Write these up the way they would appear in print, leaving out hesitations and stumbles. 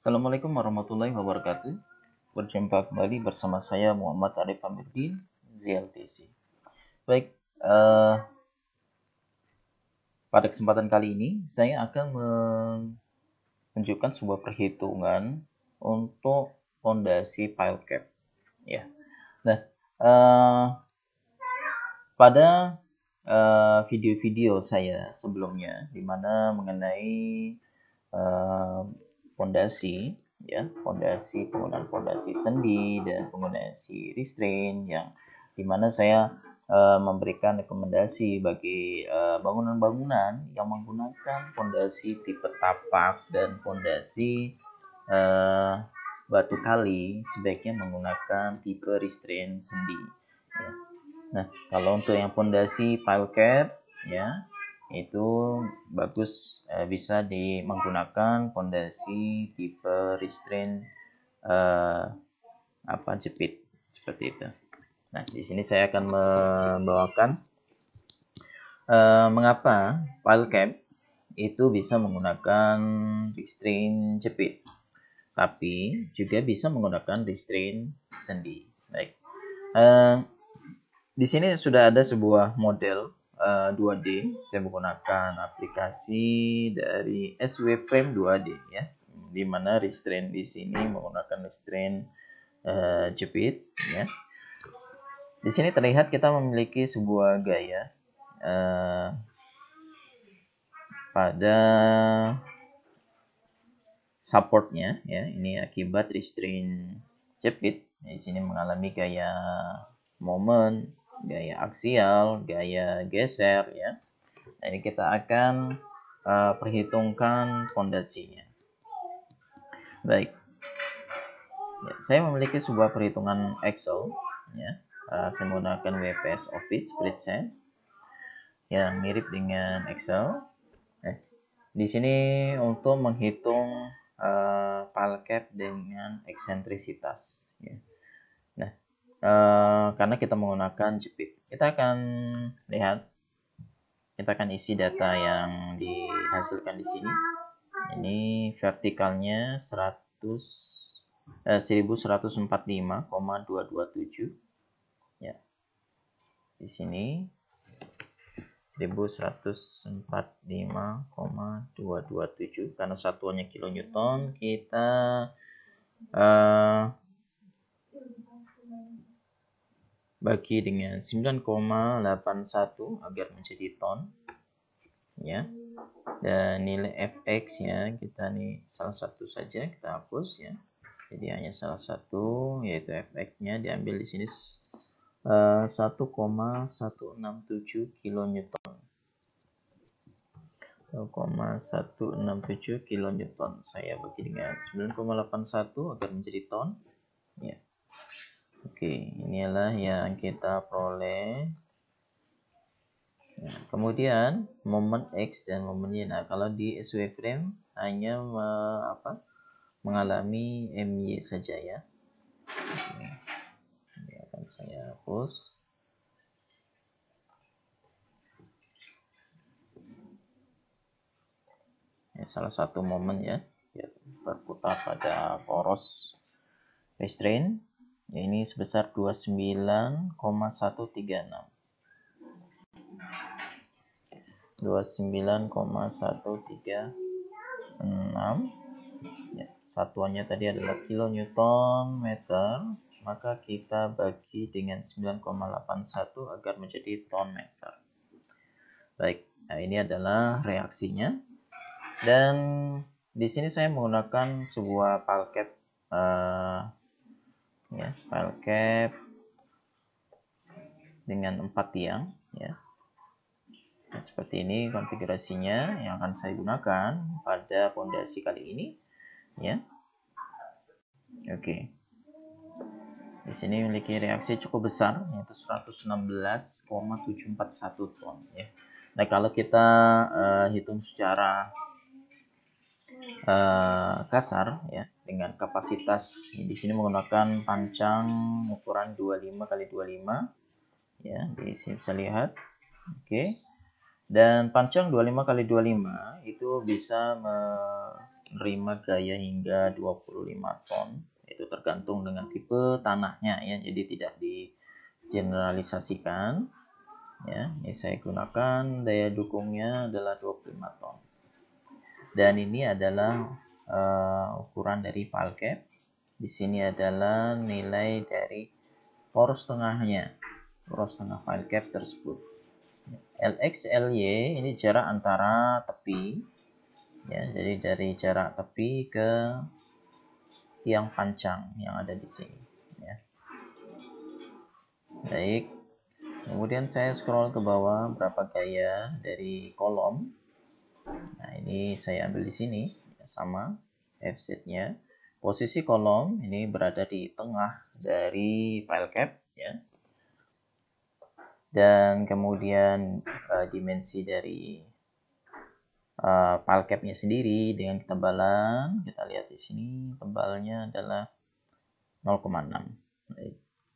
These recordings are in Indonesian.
Assalamualaikum warahmatullahi wabarakatuh. Berjumpa kembali bersama saya Muhammad Arif Amiruddin, ZLTC. Baik, pada kesempatan kali ini saya akan menunjukkan sebuah perhitungan untuk fondasi pile cap. Ya. Nah, pada video-video saya sebelumnya, di mana mengenai fondasi, penggunaan fondasi sendi dan fondasi restrain, yang dimana saya memberikan rekomendasi bagi bangunan-bangunan yang menggunakan fondasi tipe tapak dan fondasi batu kali sebaiknya menggunakan tipe restrain sendi. Ya. Nah, kalau untuk yang fondasi pile cap, ya, itu bagus bisa menggunakan fondasi tipe restrain jepit seperti itu. Nah, di sini saya akan membawakan mengapa pile cap itu bisa menggunakan restrain jepit, tapi juga bisa menggunakan restrain sendi. Baik. Di sini sudah ada sebuah model 2D. Saya menggunakan aplikasi dari SW Frame 2D, ya, di mana restrain di sini menggunakan restrain jepit, ya. Di sini terlihat kita memiliki sebuah gaya pada supportnya, ya. Ini akibat restrain jepit. Di sini mengalami gaya moment, gaya aksial, gaya geser, ya. Nah, ini kita akan perhitungkan fondasinya. Baik. Ya, saya memiliki sebuah perhitungan Excel, ya. Saya menggunakan WPS Office Spreadsheet yang mirip dengan Excel. Di sini untuk menghitung pile cap dengan eksentrisitas, ya. Nah, karena kita menggunakan jepit, kita akan isi data yang dihasilkan di sini. Ini vertikalnya 1145,227, ya. Di sini 1145,227, karena satuannya kilonewton, kita bagi dengan 9,81 agar menjadi ton, ya. Dan nilai fx-nya kita nih salah satu saja kita hapus, ya. Jadi hanya salah satu, yaitu fx-nya diambil di sini 1,167 kilonewton. 1,167 kilonewton. Saya bagi dengan 9,81 agar menjadi ton, ya. Oke, inilah yang kita peroleh. Nah, kemudian momen X dan momen Y. Nah, kalau di SW frame hanya mengalami MY saja, ya. Ini akan saya hapus. Ini salah satu momen, ya, berputar pada poros restrain. Ini sebesar 29,136. 29,136, ya. Satuannya tadi adalah kilonewton meter, maka kita bagi dengan 9,81 agar menjadi ton meter. Baik, nah ini adalah reaksinya. Dan di sini saya menggunakan sebuah pile cap, pile cap dengan 4 tiang, ya. Nah, seperti ini konfigurasinya yang akan saya gunakan pada fondasi kali ini, ya. Oke. Di sini memiliki reaksi cukup besar, yaitu 116,741 ton, ya. Nah, kalau kita hitung secara kasar, ya, dengan kapasitas di sini menggunakan pancang ukuran 25 x 25, ya. Di sini bisa lihat. Oke. Dan pancang 25 x 25 itu bisa menerima gaya hingga 25 ton. Itu tergantung dengan tipe tanahnya ya. Jadi tidak digeneralisasikan. Ya, ini saya gunakan daya dukungnya adalah 25 ton. Dan ini adalah ukuran dari pile cap. Di sini adalah nilai dari poros tengahnya, poros tengah pile cap tersebut. Lx Ly ini jarak antara tepi, ya, jadi dari jarak tepi ke tiang pancang yang ada di sini. Ya. Baik, kemudian saya scroll ke bawah berapa gaya dari kolom. Nah, ini saya ambil di sini, ya, sama FZ-nya. Posisi kolom ini berada di tengah dari pile cap, ya. Dan kemudian dimensi dari pile cap-nya sendiri dengan ketebalan, kita lihat di sini tebalnya adalah 0,6.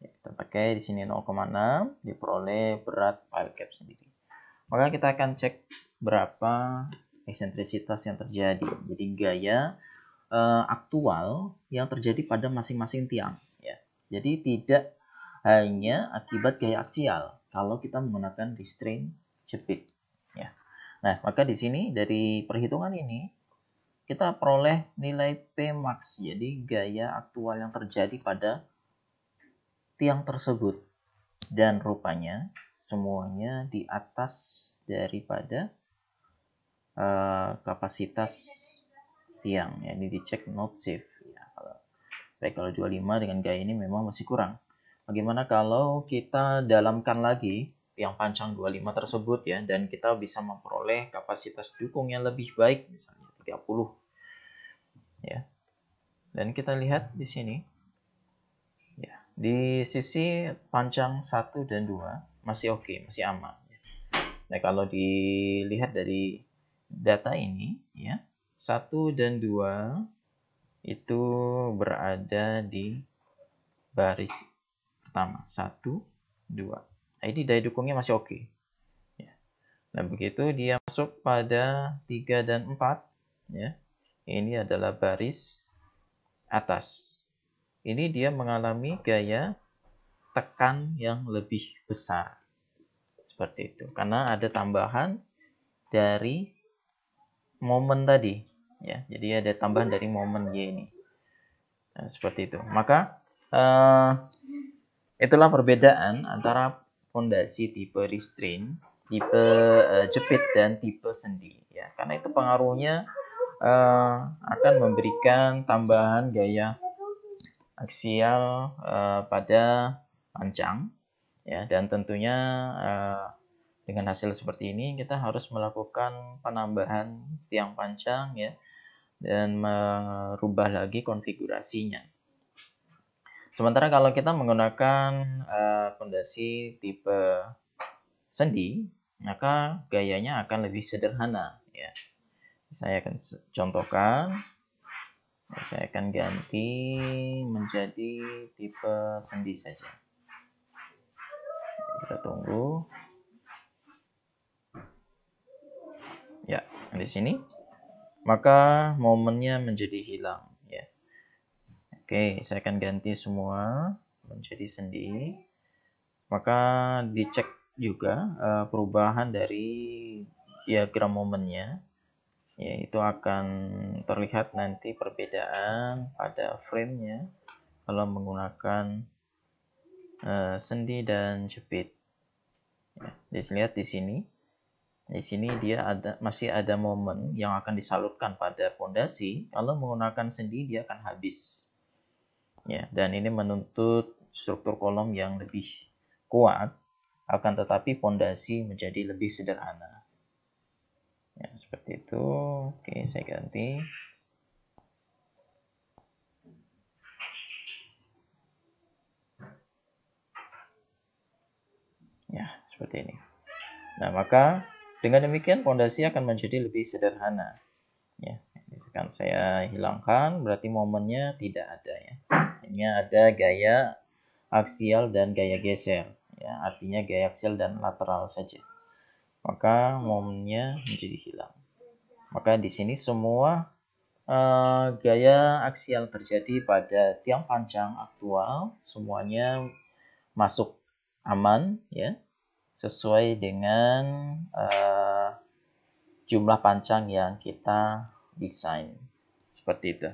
Kita pakai di sini 0,6, diperoleh berat pile cap sendiri. Maka kita akan cek berapa eksentrisitas yang terjadi. Jadi gaya aktual yang terjadi pada masing-masing tiang. Ya. Jadi tidak hanya akibat gaya aksial kalau kita menggunakan restrain jepit. Ya. Nah, maka di sini dari perhitungan ini kita peroleh nilai P max, jadi gaya aktual yang terjadi pada tiang tersebut. Dan rupanya semuanya di atas daripada kapasitas tiang. Ya, ini dicek not safe. Ya, kalau 25 dengan gaya ini memang masih kurang. Bagaimana kalau kita dalamkan lagi tiang pancang 25 tersebut ya, dan kita bisa memperoleh kapasitas dukung yang lebih baik, misalnya 30. Ya. Dan kita lihat di sini. Ya, di sisi pancang 1 dan 2 masih oke, masih aman. Nah, kalau dilihat dari data ini ya, 1 dan 2 itu berada di baris pertama, 1, 2. Nah, ini daya dukungnya masih oke. Ya. Nah, begitu dia masuk pada 3 dan 4, ya, ini adalah baris atas. Ini dia mengalami gaya tekan yang lebih besar. Seperti itu. Karena ada tambahan dari momen tadi. Ya, jadi ada tambahan dari momen Y ini. Nah, seperti itu. Maka itulah perbedaan antara fondasi tipe restrain, tipe jepit, dan tipe sendi. Ya, karena itu pengaruhnya akan memberikan tambahan gaya aksial pada pancang, ya, dan tentunya dengan hasil seperti ini kita harus melakukan penambahan tiang pancang ya, dan merubah lagi konfigurasinya. Sementara kalau kita menggunakan fondasi tipe sendi, maka gayanya akan lebih sederhana ya. Saya akan contohkan. Saya akan ganti menjadi tipe sendi saja. Kita tunggu. Ya, di sini. Maka momennya menjadi hilang. Ya. Oke, saya akan ganti semua menjadi sendi. Maka dicek juga perubahan dari diagram momennya. Ya, itu akan terlihat nanti perbedaan pada frame-nya kalau menggunakan sendi dan jepit. Ya, dilihat di sini. Di sini dia masih ada momen yang akan disalurkan pada fondasi. Kalau menggunakan sendi dia akan habis. Ya, dan ini menuntut struktur kolom yang lebih kuat, akan tetapi fondasi menjadi lebih sederhana. Ya, seperti itu. Oke, saya ganti. Ya, seperti ini. Nah, maka dengan demikian fondasi akan menjadi lebih sederhana. Ya, akan saya hilangkan, berarti momennya tidak ada ya. Hanya ada gaya aksial dan gaya geser. Ya, artinya gaya aksial dan lateral saja. Maka momennya menjadi hilang. Maka di sini semua gaya aksial terjadi pada tiang panjang aktual semuanya masuk aman ya, sesuai dengan jumlah panjang yang kita desain. Seperti itu.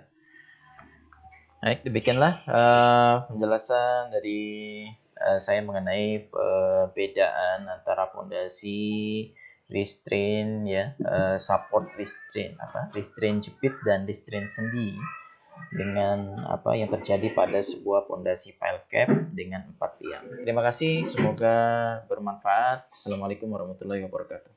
Baik, demikianlah penjelasan dari saya mengenai perbedaan antara fondasi, restrain ya, support restrain jepit dan restrain sendi dengan apa yang terjadi pada sebuah fondasi pile cap dengan 4 tiang. Terima kasih, semoga bermanfaat. Assalamualaikum warahmatullahi wabarakatuh.